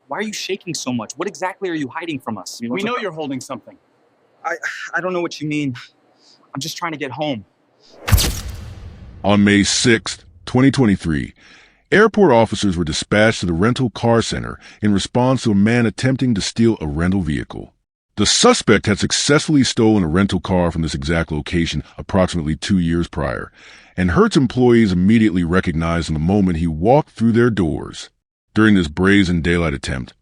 Why are you shaking so much? What exactly are you hiding from us? We know you're holding something. I I don't know what you mean. I'm just trying to get home. On May 6th, 2023, airport officers were dispatched to the rental car center in response to a man attempting to steal a rental vehicle. The suspect had successfully stolen a rental car from this exact location approximately 2 years prior, and Hertz employees immediately recognized him the moment he walked through their doors. During this brazen daylight attempt,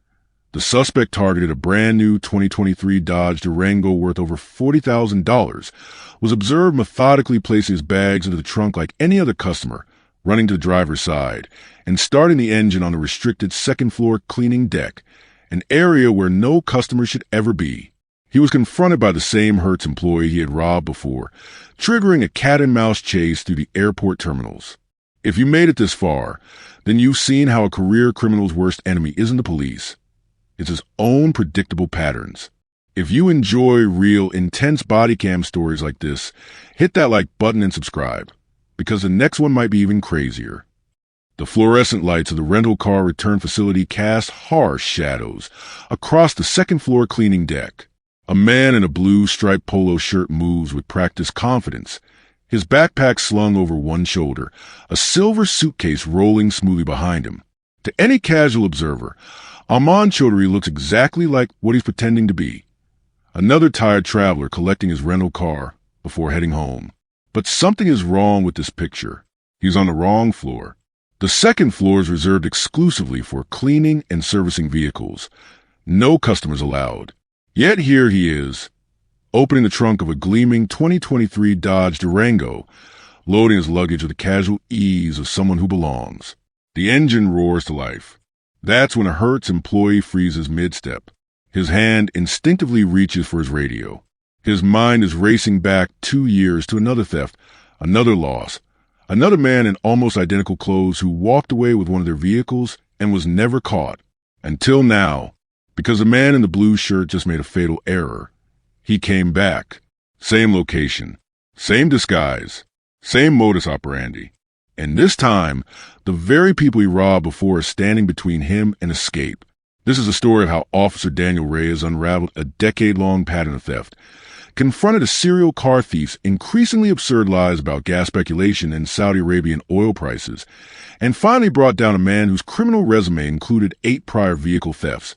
the suspect targeted a brand new 2023 Dodge Durango worth over $40,000, was observed methodically placing his bags into the trunk like any other customer, running to the driver's side, and starting the engine on the restricted second-floor cleaning deck, an area where no customer should ever be. He was confronted by the same Hertz employee he had robbed before, triggering a cat-and-mouse chase through the airport terminals. If you made it this far, then you've seen how a career criminal's worst enemy isn't the police. It's his own predictable patterns. If you enjoy real, intense body cam stories like this, hit that like button and subscribe, because the next one might be even crazier. The fluorescent lights of the rental car return facility cast harsh shadows across the second-floor cleaning deck. A man in a blue striped polo shirt moves with practiced confidence, his backpack slung over one shoulder, a silver suitcase rolling smoothly behind him. To any casual observer, Armand Chaudhry looks exactly like what he's pretending to be. Another tired traveler collecting his rental car before heading home. But something is wrong with this picture. He's on the wrong floor. The second floor is reserved exclusively for cleaning and servicing vehicles. No customers allowed. Yet here he is, opening the trunk of a gleaming 2023 Dodge Durango, loading his luggage with the casual ease of someone who belongs. The engine roars to life. That's when a Hertz employee freezes mid-step. His hand instinctively reaches for his radio. His mind is racing back 2 years to another theft, another loss, another man in almost identical clothes who walked away with one of their vehicles and was never caught. Until now, because the man in the blue shirt just made a fatal error. He came back. Same location, same disguise, same modus operandi. And this time, the very people he robbed before are standing between him and escape. This is a story of how Officer Daniel Reyes unraveled a decade-long pattern of theft, confronted a serial car thief's increasingly absurd lies about gas speculation and Saudi Arabian oil prices, and finally brought down a man whose criminal resume included 8 prior vehicle thefts,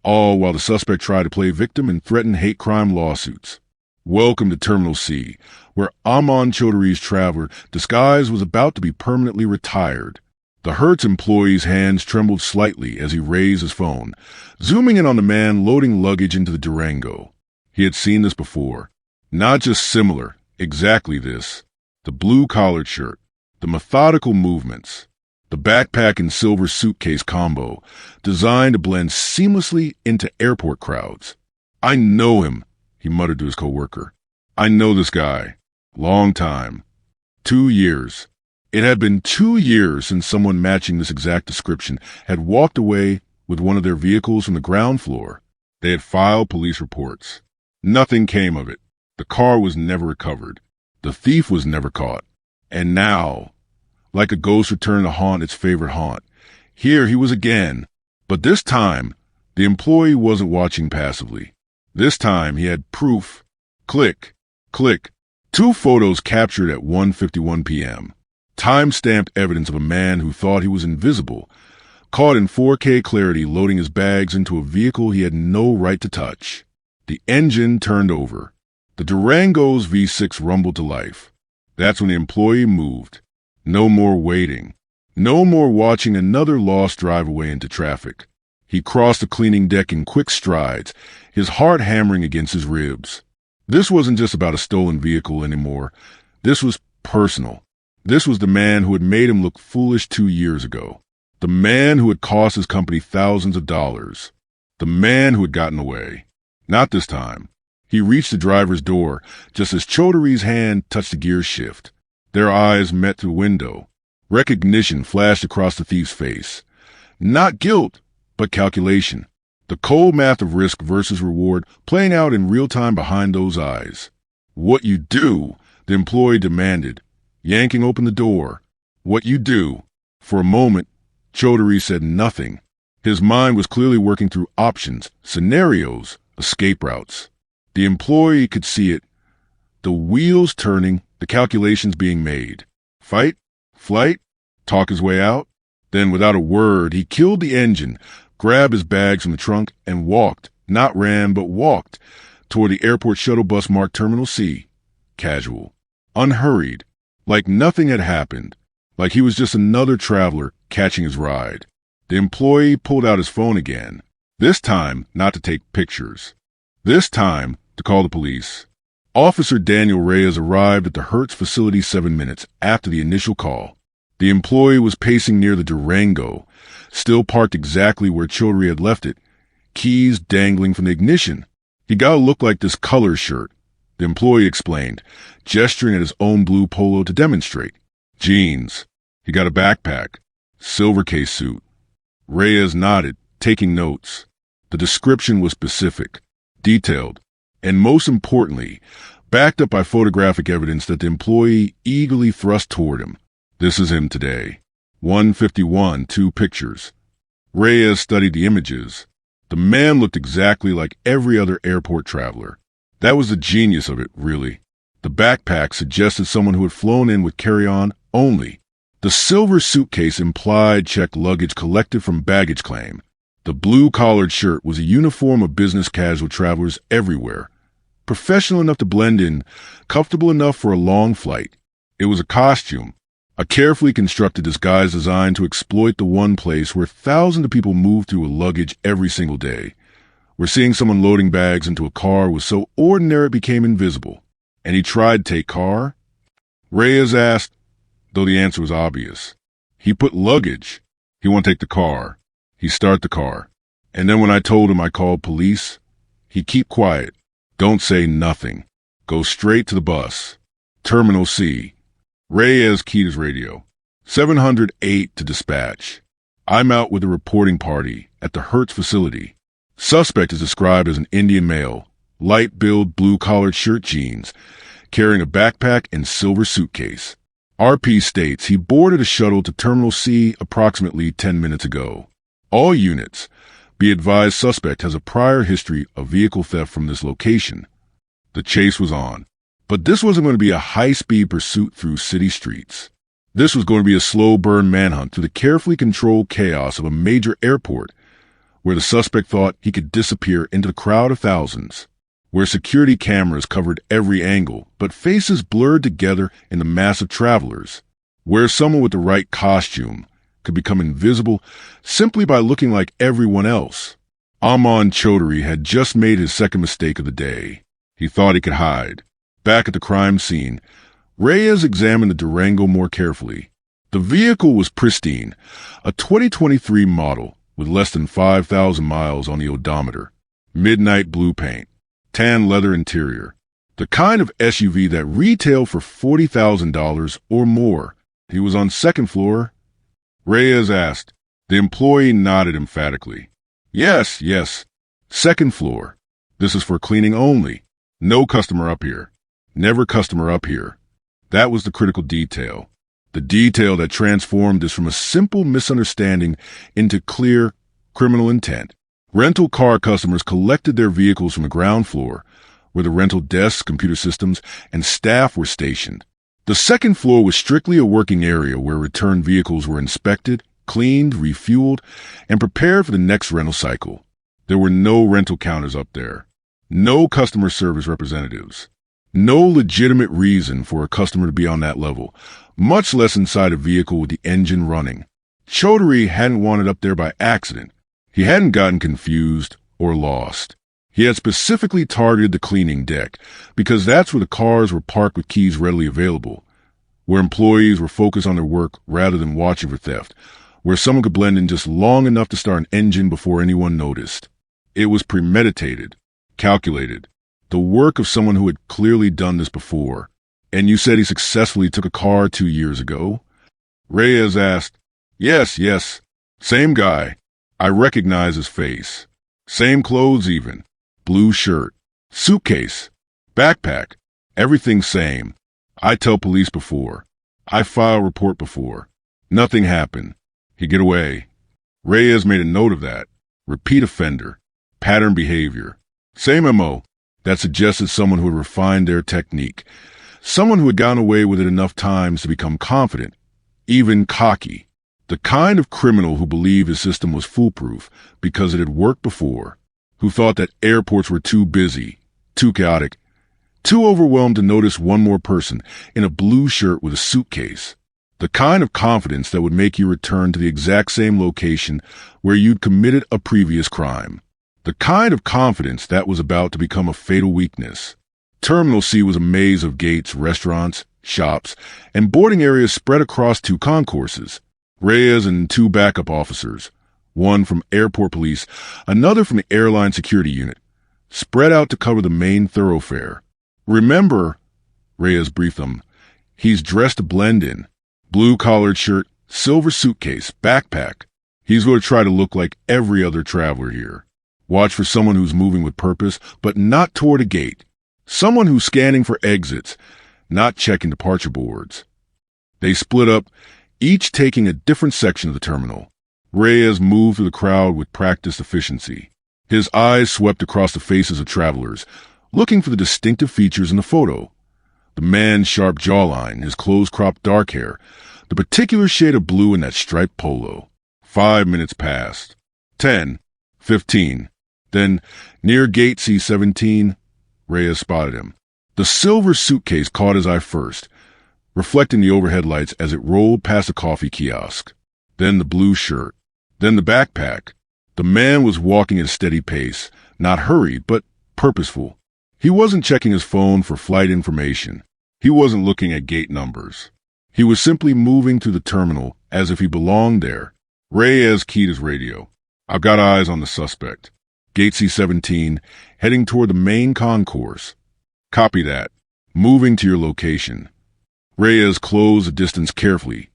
all while the suspect tried to play victim and threaten hate crime lawsuits. Welcome to Terminal C, where Armand Chaudhry's traveler disguise was about to be permanently retired. The Hertz employee's hands trembled slightly as he raised his phone, zooming in on the man loading luggage into the Durango. He had seen this before. Not just similar, exactly this. The blue-collared shirt, the methodical movements, the backpack and silver suitcase combo, designed to blend seamlessly into airport crowds. "I know him," he muttered to his coworker. "I know this guy. Long time. 2 years." It had been 2 years since someone matching this exact description had walked away with one of their vehicles from the ground floor. They had filed police reports. Nothing came of it. The car was never recovered. The thief was never caught. And now, like a ghost returned to haunt its favorite haunt, here he was again. But this time, the employee wasn't watching passively. This time he had proof. Click, click. 2 photos captured at 1:51 p.m. Time-stamped evidence of a man who thought he was invisible, caught in 4K clarity loading his bags into a vehicle he had no right to touch. The engine turned over. The Durango's V6 rumbled to life. That's when the employee moved. No more waiting. No more watching another lost drive away into traffic. He crossed the cleaning deck in quick strides, his heart hammering against his ribs. This wasn't just about a stolen vehicle anymore. This was personal. This was the man who had made him look foolish 2 years ago. The man who had cost his company thousands of dollars. The man who had gotten away. Not this time. He reached the driver's door just as Chaudhry's hand touched the gear shift. Their eyes met through the window. Recognition flashed across the thief's face. Not guilt, but calculation. The cold math of risk versus reward playing out in real time behind those eyes. "What you do?" the employee demanded, yanking open the door. "What you do?" For a moment, Chaudhry said nothing. His mind was clearly working through options, scenarios, escape routes. The employee could see it, the wheels turning, the calculations being made. Fight? Flight? Talk his way out? Then, without a word, he killed the engine, grabbed his bags from the trunk, and walked, not ran, but walked, toward the airport shuttle bus marked Terminal C. Casual. Unhurried. Like nothing had happened. Like he was just another traveler catching his ride. The employee pulled out his phone again. This time, not to take pictures. This time, to call the police. Officer Daniel Reyes arrived at the Hertz facility 7 minutes after the initial call. The employee was pacing near the Durango, still parked exactly where Chaudhry had left it, keys dangling from the ignition. He got a look like this color shirt, the employee explained, gesturing at his own blue polo to demonstrate. Jeans. He got a backpack. Silver case suit. Reyes nodded, taking notes. The description was specific, detailed, and most importantly, backed up by photographic evidence that the employee eagerly thrust toward him. This is him today. 151, 2 pictures. Reyes studied the images. The man looked exactly like every other airport traveler. That was the genius of it, really. The backpack suggested someone who had flown in with carry-on only. The silver suitcase implied checked luggage collected from baggage claim. The blue-collared shirt was a uniform of business casual travelers everywhere. Professional enough to blend in, comfortable enough for a long flight. It was a costume, a carefully constructed disguise designed to exploit the one place where thousands of people move through with luggage every single day, where seeing someone loading bags into a car was so ordinary it became invisible. And he tried to take car? Reyes asked, though the answer was obvious. He put luggage. He won't take the car. He start the car. And then when I told him I called police, he keep quiet. Don't say nothing. Go straight to the bus. Terminal C. Reyes keyed his radio. 708 to dispatch. I'm out with a reporting party at the Hertz facility. Suspect is described as an Indian male, light-build blue-collared shirt jeans, carrying a backpack and silver suitcase. RP states he boarded a shuttle to Terminal C approximately 10 minutes ago. All units, be advised suspect has a prior history of vehicle theft from this location. The chase was on. But this wasn't going to be a high-speed pursuit through city streets. This was going to be a slow-burn manhunt through the carefully controlled chaos of a major airport, where the suspect thought he could disappear into the crowd of thousands, where security cameras covered every angle, but faces blurred together in the mass of travelers, where someone with the right costume could become invisible simply by looking like everyone else. Amon Chaudhry had just made his second mistake of the day. He thought he could hide. Back at the crime scene, Reyes examined the Durango more carefully. The vehicle was pristine, a 2023 model with less than 5,000 miles on the odometer, midnight blue paint, tan leather interior, the kind of SUV that retailed for $40,000 or more. He was on second floor. Reyes asked. The employee nodded emphatically. Yes, yes. Second floor. This is for cleaning only. No customer up here. Never customer up here. That was the critical detail. The detail that transformed this from a simple misunderstanding into clear criminal intent. Rental car customers collected their vehicles from the ground floor, where the rental desks, computer systems, and staff were stationed. The second floor was strictly a working area where returned vehicles were inspected, cleaned, refueled, and prepared for the next rental cycle. There were no rental counters up there. No customer service representatives. No legitimate reason for a customer to be on that level, much less inside a vehicle with the engine running. Chaudhry hadn't wandered up there by accident. He hadn't gotten confused or lost. He had specifically targeted the cleaning deck because that's where the cars were parked with keys readily available, where employees were focused on their work rather than watching for theft, where someone could blend in just long enough to start an engine before anyone noticed. It was premeditated, calculated, the work of someone who had clearly done this before. And you said he successfully took a car 2 years ago? Reyes asked. Yes, yes. Same guy. I recognize his face. Same clothes even. Blue shirt. Suitcase. Backpack. Everything same. I tell police before. I file report before. Nothing happened. He get away. Reyes made a note of that. Repeat offender. Pattern behavior. Same MO. That suggested someone who had refined their technique. Someone who had gotten away with it enough times to become confident, even cocky. The kind of criminal who believed his system was foolproof because it had worked before, who thought that airports were too busy, too chaotic, too overwhelmed to notice one more person in a blue shirt with a suitcase. The kind of confidence that would make you return to the exact same location where you'd committed a previous crime. The kind of confidence that was about to become a fatal weakness. Terminal C was a maze of gates, restaurants, shops, and boarding areas spread across 2 concourses. Reyes and 2 backup officers, one from airport police, another from the airline security unit, spread out to cover the main thoroughfare. Remember, Reyes briefed them, he's dressed to blend in. Blue collared shirt, silver suitcase, backpack. He's going to try to look like every other traveler here. Watch for someone who's moving with purpose, but not toward a gate. Someone who's scanning for exits, not checking departure boards. They split up, each taking a different section of the terminal. Reyes moved through the crowd with practiced efficiency. His eyes swept across the faces of travelers, looking for the distinctive features in the photo. The man's sharp jawline, his close-cropped dark hair, the particular shade of blue in that striped polo. 5 minutes passed. 10. 15. Then, near gate C17, Reyes spotted him. The silver suitcase caught his eye first, reflecting the overhead lights as it rolled past the coffee kiosk. Then the blue shirt. Then the backpack. The man was walking at a steady pace, not hurried, but purposeful. He wasn't checking his phone for flight information. He wasn't looking at gate numbers. He was simply moving through the terminal as if he belonged there. Reyes keyed his radio. I've got eyes on the suspect. Gate C17, heading toward the main concourse. Copy that. Moving to your location. Reyes closed the distance carefully,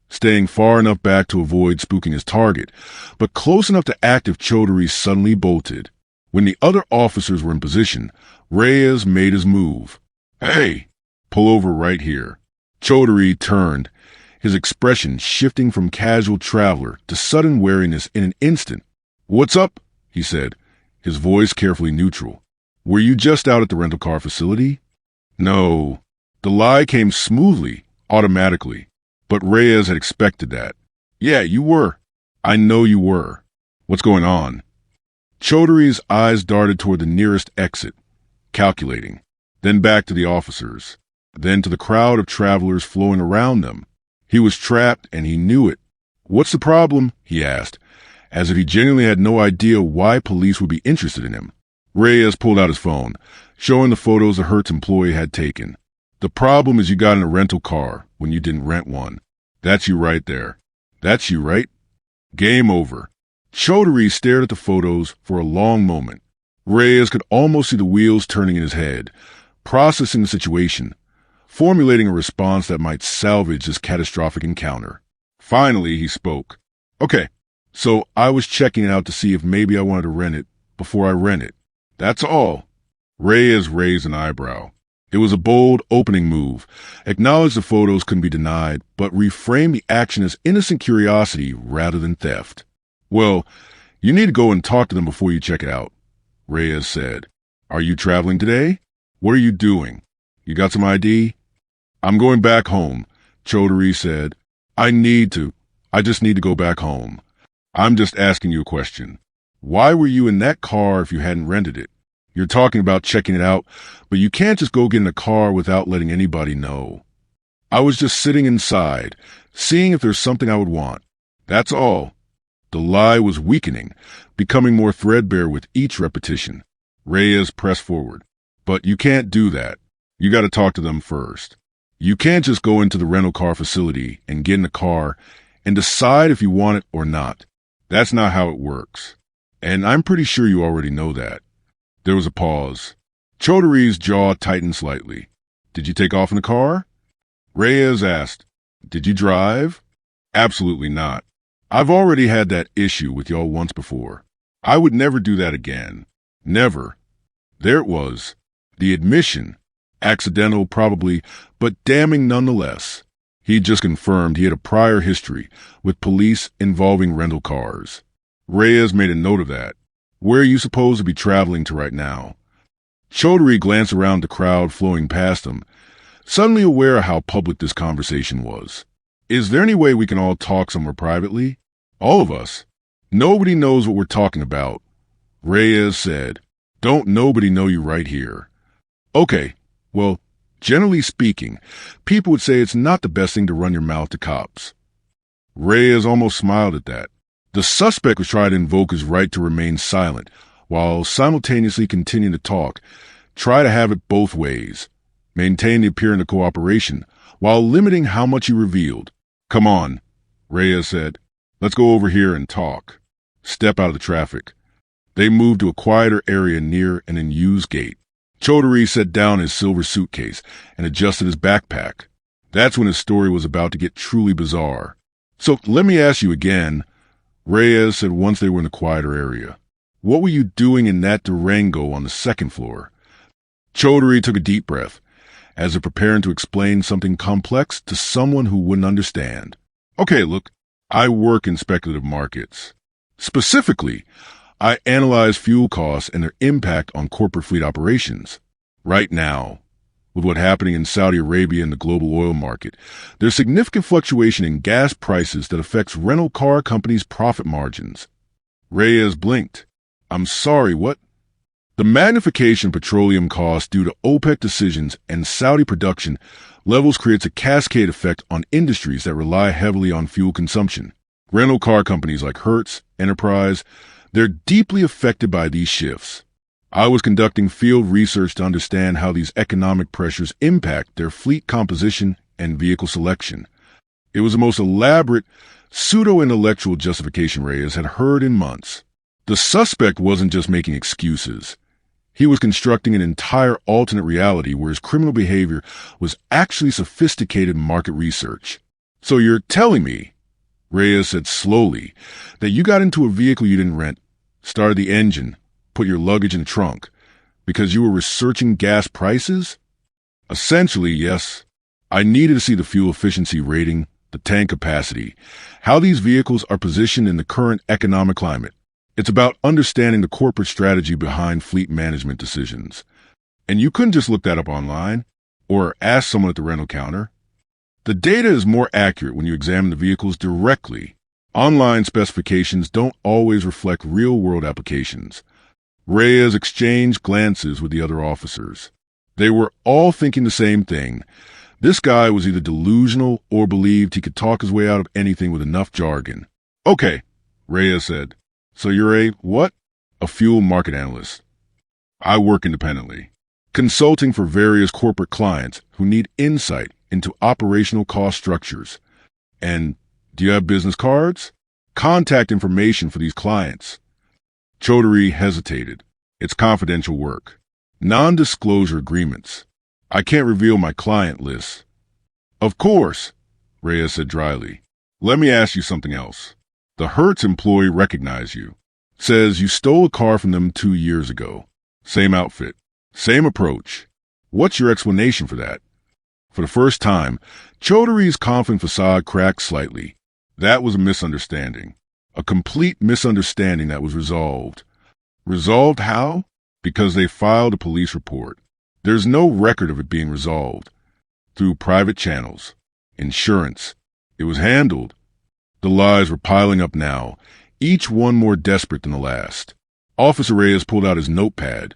staying far enough back to avoid spooking his target, but close enough to act if Chaudhary suddenly bolted. When the other officers were in position, Reyes made his move. Hey! Pull over right here. Chaudhary turned, his expression shifting from casual traveler to sudden wariness in an instant. What's up? He said, his voice carefully neutral. Were you just out at the rental car facility? No. The lie came smoothly, automatically. But Reyes had expected that. Yeah, you were. I know you were. What's going on? Chaudhary's eyes darted toward the nearest exit, calculating, then back to the officers, then to the crowd of travelers flowing around them. He was trapped, and he knew it. What's the problem? He asked, as if he genuinely had no idea why police would be interested in him. Reyes pulled out his phone, showing the photos the Hertz employee had taken. The problem is you got in a rental car when you didn't rent one. That's you right there. That's you, right? Game over. Chaudhary stared at the photos for a long moment. Reyes could almost see the wheels turning in his head, processing the situation, formulating a response that might salvage this catastrophic encounter. Finally, he spoke. Okay, so I was checking it out to see if maybe I wanted to rent it before I rent it. That's all. Reyes raised an eyebrow. It was a bold opening move, acknowledged the photos couldn't be denied, but reframed the action as innocent curiosity rather than theft. Well, you need to go and talk to them before you check it out, Reyes said. Are you traveling today? What are you doing? You got some ID? I'm going back home, Chaudhary said. I just need to go back home. I'm just asking you a question. Why were you in that car if you hadn't rented it? You're talking about checking it out, but you can't just go get in a car without letting anybody know. I was just sitting inside, seeing if there's something I would want. That's all. The lie was weakening, becoming more threadbare with each repetition. Reyes pressed forward. But you can't do that. You got to talk to them first. You can't just go into the rental car facility and get in a car and decide if you want it or not. That's not how it works. And I'm pretty sure you already know that. There was a pause. Chaudhary's jaw tightened slightly. Did you take off in the car? Reyes asked. Did you drive? Absolutely not. I've already had that issue with y'all once before. I would never do that again. Never. There it was. The admission. Accidental, probably, but damning nonetheless. He'd just confirmed he had a prior history with police involving rental cars. Reyes made a note of that. Where are you supposed to be traveling to right now? Chaudhary glanced around the crowd flowing past him, suddenly aware of how public this conversation was. Is there any way we can all talk somewhere privately? All of us. Nobody knows what we're talking about. Reyes said, Don't nobody know you right here. Okay, well, generally speaking, people would say it's not the best thing to run your mouth to cops. Reyes almost smiled at that. The suspect was trying to invoke his right to remain silent, while simultaneously continuing to talk. Try to have it both ways. Maintain the appearance of cooperation, while limiting how much he revealed. Come on, Reyes said. Let's go over here and talk. Step out of the traffic. They moved to a quieter area near an unused gate. Chaudhary set down his silver suitcase and adjusted his backpack. That's when his story was about to get truly bizarre. So let me ask you again, Reyes said once they were in the quieter area. What were you doing in that Durango on the second floor? Chaudhary took a deep breath, as if preparing to explain something complex to someone who wouldn't understand. Okay, look, I work in speculative markets. Specifically, I analyze fuel costs and their impact on corporate fleet operations. Right now, with what's happening in Saudi Arabia and the global oil market, there's significant fluctuation in gas prices that affects rental car companies' profit margins. Reyes blinked. I'm sorry, what? The magnification of petroleum costs due to OPEC decisions and Saudi production levels creates a cascade effect on industries that rely heavily on fuel consumption. Rental car companies like Hertz, Enterprise, they're deeply affected by these shifts. I was conducting field research to understand how these economic pressures impact their fleet composition and vehicle selection. It was the most elaborate, pseudo-intellectual justification Reyes had heard in months. The suspect wasn't just making excuses. He was constructing an entire alternate reality where his criminal behavior was actually sophisticated market research. So you're telling me, Reyes said slowly, that you got into a vehicle you didn't rent, started the engine, put your luggage in the trunk, because you were researching gas prices? Essentially, yes. I needed to see the fuel efficiency rating, the tank capacity, how these vehicles are positioned in the current economic climate. It's about understanding the corporate strategy behind fleet management decisions. And you couldn't just look that up online or ask someone at the rental counter. The data is more accurate when you examine the vehicles directly. Online specifications don't always reflect real-world applications. Reyes exchanged glances with the other officers. They were all thinking the same thing. This guy was either delusional or believed he could talk his way out of anything with enough jargon. Okay, Reyes said. So you're a what? A fuel market analyst. I work independently, consulting for various corporate clients who need insight into operational cost structures. And do you have business cards? Contact information for these clients. Chaudhary hesitated. It's confidential work. Non-disclosure agreements. I can't reveal my client list. Of course, Reyes said dryly. Let me ask you something else. The Hertz employee recognized you. Says you stole a car from them 2 years ago. Same outfit. Same approach. What's your explanation for that? For the first time, Chaudhary's confident facade cracked slightly. That was a misunderstanding. A complete misunderstanding that was resolved. Resolved how? Because they filed a police report. There's no record of it being resolved. Through private channels. Insurance. It was handled. The lies were piling up now, each one more desperate than the last. Officer Reyes pulled out his notepad,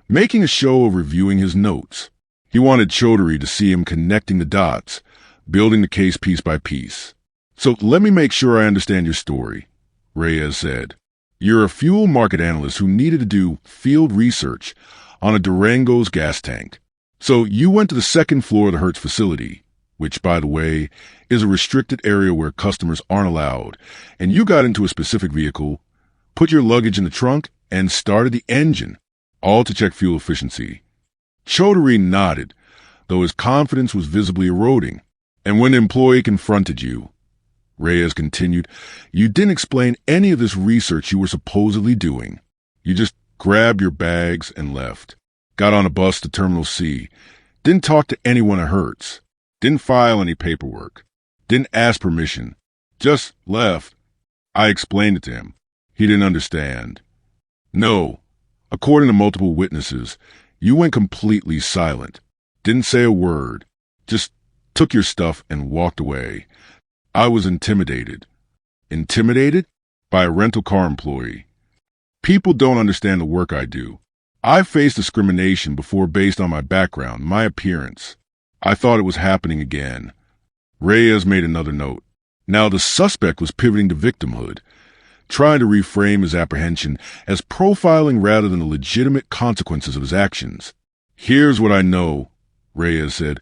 making a show of reviewing his notes. He wanted Chaudhary to see him connecting the dots, building the case piece by piece. So let me make sure I understand your story, Reyes said. You're a fuel market analyst who needed to do field research on a Durango's gas tank. So you went to the second floor of the Hertz facility, which, by the way, is a restricted area where customers aren't allowed, and you got into a specific vehicle, put your luggage in the trunk, and started the engine, all to check fuel efficiency. Chaudhary nodded, though his confidence was visibly eroding. And when the employee confronted you, Reyes continued, you didn't explain any of this research you were supposedly doing. You just grabbed your bags and left. Got on a bus to Terminal C. Didn't talk to anyone at Hertz. Didn't file any paperwork. Didn't ask permission. Just left. I explained it to him. He didn't understand. No. According to multiple witnesses, you went completely silent. Didn't say a word. Just took your stuff and walked away. I was intimidated. Intimidated? By a rental car employee. People don't understand the work I do. I faced discrimination before based on my background, my appearance. I thought it was happening again. Reyes made another note. Now the suspect was pivoting to victimhood, trying to reframe his apprehension as profiling rather than the legitimate consequences of his actions. Here's what I know, Reyes said,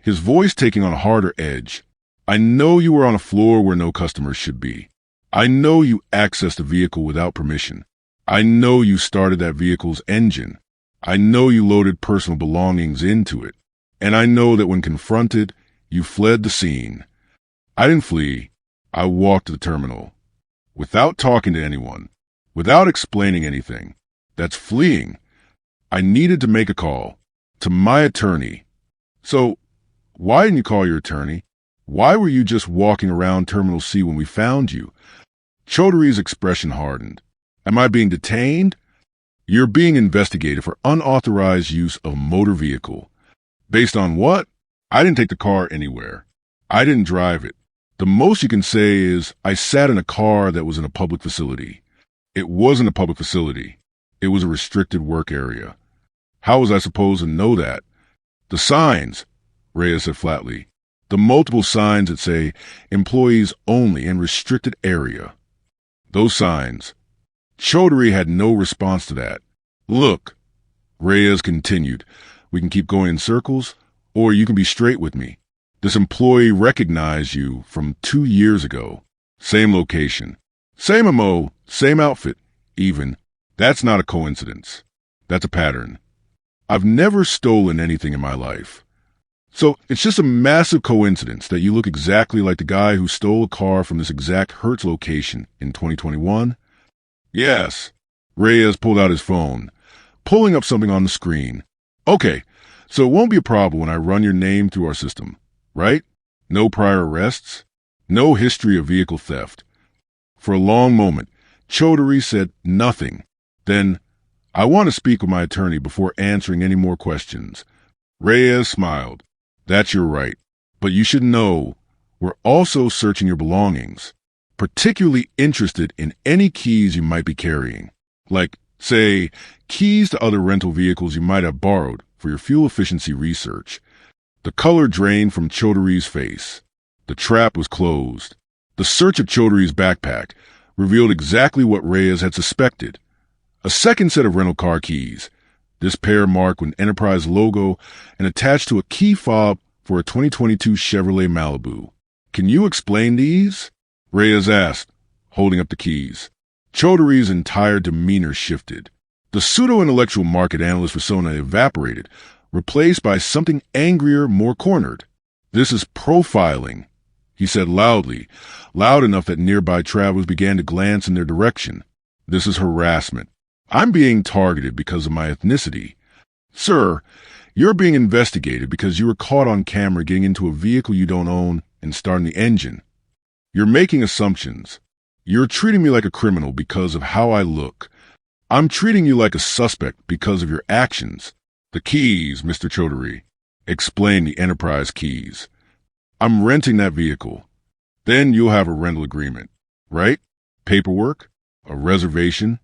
his voice taking on a harder edge. I know you were on a floor where no customers should be. I know you accessed a vehicle without permission. I know you started that vehicle's engine. I know you loaded personal belongings into it. And I know that when confronted, you fled the scene. I didn't flee. I walked to the terminal. Without talking to anyone. Without explaining anything. That's fleeing. I needed to make a call. To my attorney. So, why didn't you call your attorney? Why were you just walking around Terminal C when we found you? Chaudhry's expression hardened. Am I being detained? You're being investigated for unauthorized use of a motor vehicle. Based on what? I didn't take the car anywhere. I didn't drive it. The most you can say is I sat in a car that was in a public facility. It wasn't a public facility. It was a restricted work area. How was I supposed to know that? The signs, Reyes said flatly. The multiple signs that say employees only and restricted area. Those signs. Chaudhry had no response to that. Look, Reyes continued, we can keep going in circles, or you can be straight with me. This employee recognized you from 2 years ago. Same location. Same MO, same outfit, even. That's not a coincidence. That's a pattern. I've never stolen anything in my life. So it's just a massive coincidence that you look exactly like the guy who stole a car from this exact Hertz location in 2021? Yes. Reyes pulled out his phone, pulling up something on the screen. Okay, so it won't be a problem when I run your name through our system, right? No prior arrests? No history of vehicle theft. For a long moment, Chaudhry said nothing. Then, I want to speak with my attorney before answering any more questions. Reyes smiled. That's your right. But you should know, we're also searching your belongings. Particularly interested in any keys you might be carrying. Like, say, keys to other rental vehicles you might have borrowed for your fuel efficiency research. The color drained from Chaudhry's face. The trap was closed. The search of Chaudhry's backpack revealed exactly what Reyes had suspected. A second set of rental car keys, this pair marked with an Enterprise logo and attached to a key fob for a 2022 Chevrolet Malibu. Can you explain these? Reyes asked, holding up the keys. Chaudhry's entire demeanor shifted. The pseudo-intellectual market analyst persona evaporated, replaced by something angrier, more cornered. This is profiling, he said loudly, loud enough that nearby travelers began to glance in their direction. This is harassment. I'm being targeted because of my ethnicity. Sir, you're being investigated because you were caught on camera getting into a vehicle you don't own and starting the engine. You're making assumptions. You're treating me like a criminal because of how I look. I'm treating you like a suspect because of your actions. The keys, Mr. Chaudhry. Explain the Enterprise keys. I'm renting that vehicle. Then you'll have a rental agreement, right? Paperwork? A reservation?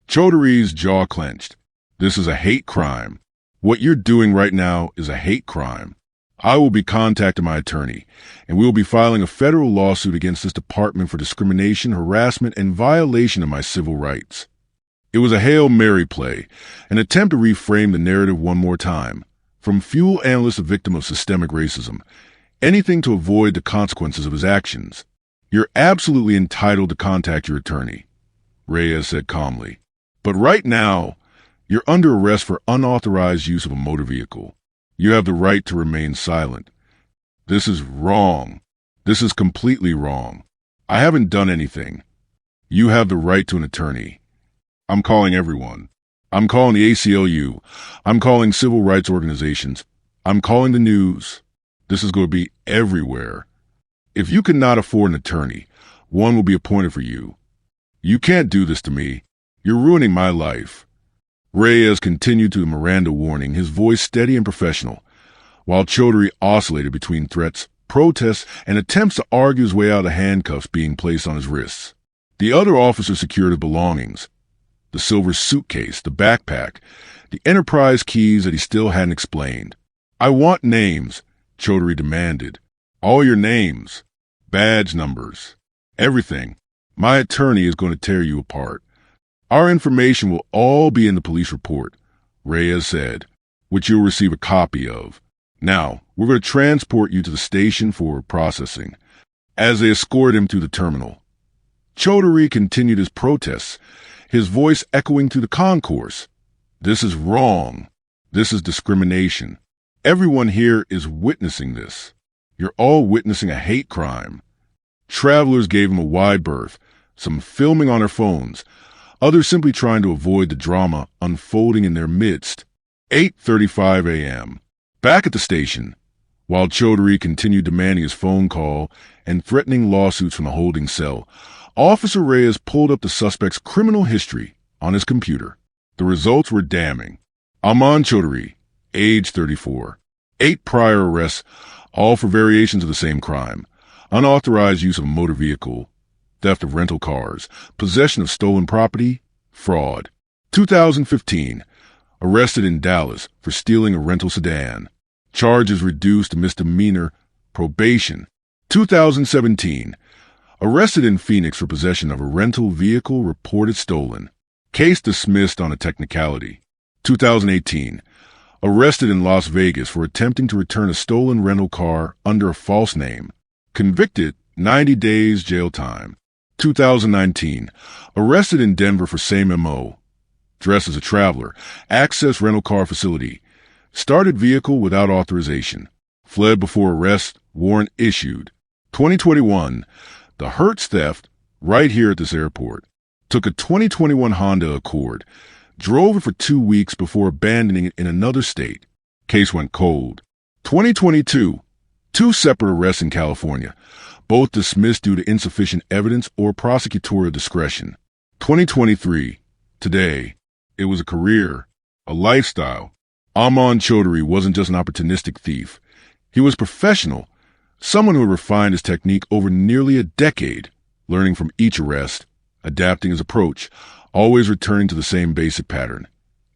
Chaudhry's jaw clenched. This is a hate crime. What you're doing right now is a hate crime. I will be contacting my attorney, and we will be filing a federal lawsuit against this department for discrimination, harassment, and violation of my civil rights. It was a Hail Mary play, an attempt to reframe the narrative one more time. From fuel analyst to victim of systemic racism, anything to avoid the consequences of his actions. You're absolutely entitled to contact your attorney, Reyes said calmly. But right now, you're under arrest for unauthorized use of a motor vehicle. You have the right to remain silent. This is wrong. This is completely wrong. I haven't done anything. You have the right to an attorney. I'm calling everyone. I'm calling the ACLU. I'm calling civil rights organizations. I'm calling the news. This is going to be everywhere. If you cannot afford an attorney, one will be appointed for you. You can't do this to me. You're ruining my life. Reyes continued to the Miranda warning, his voice steady and professional, while Chaudhry oscillated between threats, protests, and attempts to argue his way out of handcuffs being placed on his wrists. The other officer secured his belongings, the silver suitcase, the backpack, the enterprise keys that he still hadn't explained. I want names, Chaudhry demanded. All your names, badge numbers, everything. My attorney is going to tear you apart. Our information will all be in the police report, Reyes said, which you'll receive a copy of. Now, we're going to transport you to the station for processing. As they escorted him to the terminal, Chaudhry continued his protests, his voice echoing through the concourse. This is wrong. This is discrimination. Everyone here is witnessing this. You're all witnessing a hate crime. Travelers gave him a wide berth, some filming on their phones, others simply trying to avoid the drama unfolding in their midst. 8:35 a.m. Back at the station, while Chaudhry continued demanding his phone call and threatening lawsuits from the holding cell, Officer Reyes pulled up the suspect's criminal history on his computer. The results were damning. Aman Chaudhry, age 34, 8 prior arrests, all for variations of the same crime: unauthorized use of a motor vehicle, theft of rental cars, possession of stolen property, fraud. 2015, arrested in Dallas for stealing a rental sedan. Charges reduced to misdemeanor, probation. 2017, arrested in Phoenix for possession of a rental vehicle reported stolen. Case dismissed on a technicality. 2018, arrested in Las Vegas for attempting to return a stolen rental car under a false name. Convicted, 90 days jail time. 2019, arrested in Denver for same MO. Dressed as a traveler, accessed rental car facility, started vehicle without authorization, fled before arrest, warrant issued. 2021, the Hertz theft right here at this airport. Took a 2021 Honda Accord, drove it for 2 weeks before abandoning it in another state. Case went cold. 2022, 2 separate arrests in California, both dismissed due to insufficient evidence or prosecutorial discretion. 2023, today, it was a career, a lifestyle. Aman Chaudhry wasn't just an opportunistic thief. He was professional, someone who had refined his technique over nearly a decade, learning from each arrest, adapting his approach, always returning to the same basic pattern: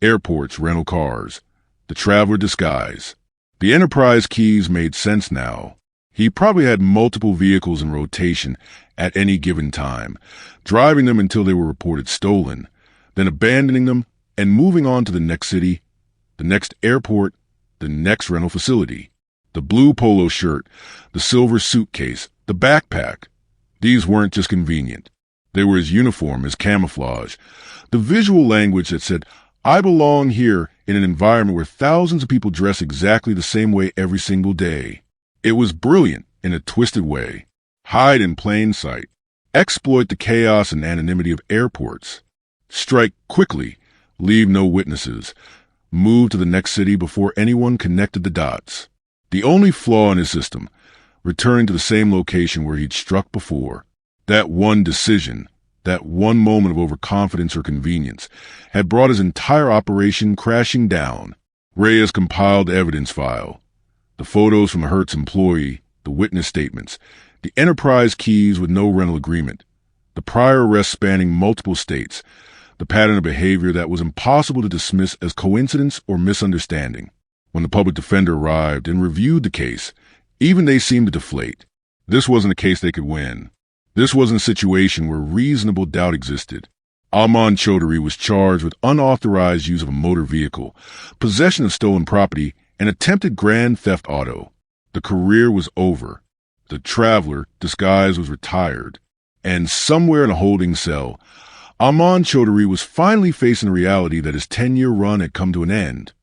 airports, rental cars, the traveler disguise. The enterprise keys made sense now. He probably had multiple vehicles in rotation at any given time, driving them until they were reported stolen, then abandoning them and moving on to the next city, the next airport, the next rental facility. The blue polo shirt, the silver suitcase, the backpack. These weren't just convenient. They were his uniform, his camouflage, the visual language that said, I belong here in an environment where thousands of people dress exactly the same way every single day. It was brilliant in a twisted way. Hide in plain sight. Exploit the chaos and anonymity of airports. Strike quickly. Leave no witnesses. Move to the next city before anyone connected the dots. The only flaw in his system, returning to the same location where he'd struck before. That one decision, that one moment of overconfidence or convenience, had brought his entire operation crashing down. Reyes compiled the evidence file. The photos from the Hertz employee, the witness statements, the enterprise keys with no rental agreement, the prior arrests spanning multiple states, the pattern of behavior that was impossible to dismiss as coincidence or misunderstanding. When the public defender arrived and reviewed the case, even they seemed to deflate. This wasn't a case they could win. This wasn't a situation where reasonable doubt existed. Aman Chaudhry was charged with unauthorized use of a motor vehicle, possession of stolen property, and attempted grand theft auto. The career was over. The traveler, disguise, was retired. And somewhere in a holding cell, Aman Chaudhry was finally facing the reality that his 10-year run had come to an end.